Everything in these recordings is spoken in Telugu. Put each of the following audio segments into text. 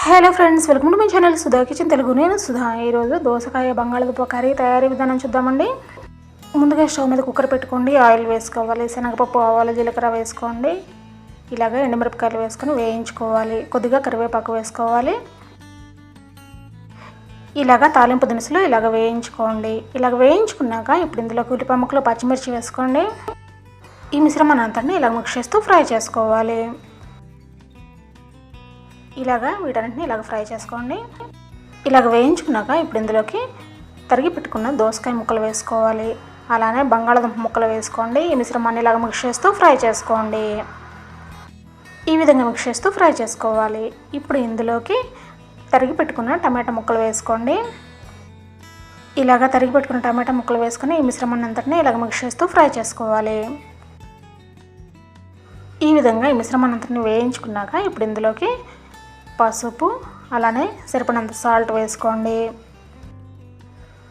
Hello friends, welcome to my channel Sudha kitchen Telugu. నేను సుధా. ఈరోజు దోసకాయ బంగాళదుంప కర్రీ తయారీ విధానం చూద్దామండి. ముందుగా స్టవ్ మీద కుక్కర్ పెట్టుకోండి. ఆయిల్ వేసుకోవాలి. శనగపప్పు, ఆవాలు, జీలకర్ర వేసుకోండి. ఇలాగ ఎండుమిరపకాయలు వేసుకొని వేయించుకోవాలి. కొద్దిగా కరివేపాకు వేసుకోవాలి. ఇలాగ తాలింపు దినుసులు ఇలాగ వేయించుకోండి. ఇలాగ వేయించుకున్నాక ఇప్పుడు ఇందులోకి ఉల్లిపాయ ముక్కలు, పచ్చిమిర్చి వేసుకోండి. ఈ మిశ్రమాన్ని అంతా ఇలా మిక్స్ చేస్తూ ఫ్రై చేసుకోవాలి. ఇలాగా వీటన్నిటిని ఇలాగ ఫ్రై చేసుకోండి. ఇలాగ వేయించుకున్నాక ఇప్పుడు ఇందులోకి తరిగి పెట్టుకున్న దోసకాయ ముక్కలు వేసుకోవాలి. అలానే బంగాళదుంప ముక్కలు వేసుకోండి. ఈ మిశ్రమాన్ని ఇలాగ మిక్స్ చేస్తూ ఫ్రై చేసుకోండి. ఈ విధంగా మిక్స్ చేస్తూ ఫ్రై చేసుకోవాలి. ఇప్పుడు ఇందులోకి తరిగి పెట్టుకున్న టమాటా ముక్కలు వేసుకోండి. ఇలాగ తరిగి పెట్టుకున్న టమాటా ముక్కలు వేసుకొని ఈ మిశ్రమాన్ని అంతటిని ఇలాగ మిక్స్ చేస్తూ ఫ్రై చేసుకోవాలి. ఈ విధంగా ఈ మిశ్రమాన్ని అంతటిని వేయించుకున్నాక ఇప్పుడు ఇందులోకి పసుపు, అలానే సరిపడినంత సాల్ట్ వేసుకోండి.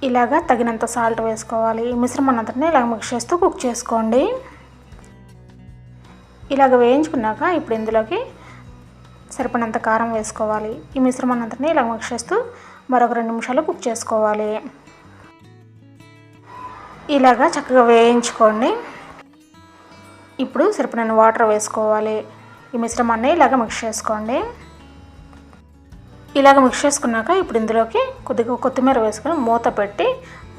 ఇలాగా తగినంత సాల్ట్ వేసుకోవాలి. ఈ మిశ్రమాన్ని అంతటిని ఇలాగ మిక్స్ చేస్తూ కుక్ చేసుకోండి. ఇలాగ వేయించుకున్నాక ఇప్పుడు ఇందులోకి సరిపడినంత కారం వేసుకోవాలి. ఈ మిశ్రమాన్ని అంతటిని ఇలాగ మిక్స్ చేస్తూ మరొక 2 నిమిషాలు కుక్ చేసుకోవాలి. ఇలాగా చక్కగా వేయించుకోండి. ఇప్పుడు సరిపడిన వాటర్ వేసుకోవాలి. ఈ మిశ్రమాన్ని ఇలాగ మిక్స్ చేసుకోండి. ఇలాగ మిక్స్ చేసుకున్నాక ఇప్పుడు ఇందులోకి కొద్దిగా కొత్తిమీర వేసుకొని మూత పెట్టి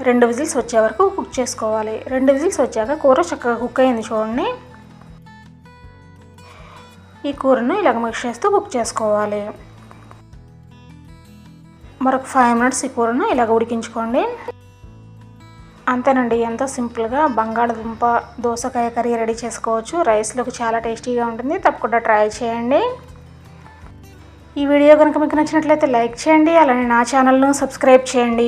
2 విజిల్స్ వచ్చే వరకు కుక్ చేసుకోవాలి. 2 విజిల్స్ వచ్చాక కూర చక్కగా కుక్ అయింది చూడండి. ఈ కూరను ఇలాగ మిక్స్ చేస్తూ కుక్ చేసుకోవాలి. మరొక 5 మినిట్స్ ఈ కూరను ఇలాగ ఉడికించుకోండి. అంతేనండి, ఎంతో సింపుల్గా బంగాళదుంప దోసకాయ కర్రీ రెడీ చేసుకోవచ్చు. రైస్లోకి చాలా టేస్టీగా ఉంటుంది. తప్పకుండా ట్రై చేయండి. ఈ వీడియో కనుక మీకు నచ్చినట్లయితే లైక్ చేయండి. అలానే నా ఛానల్ను సబ్స్క్రైబ్ చేయండి.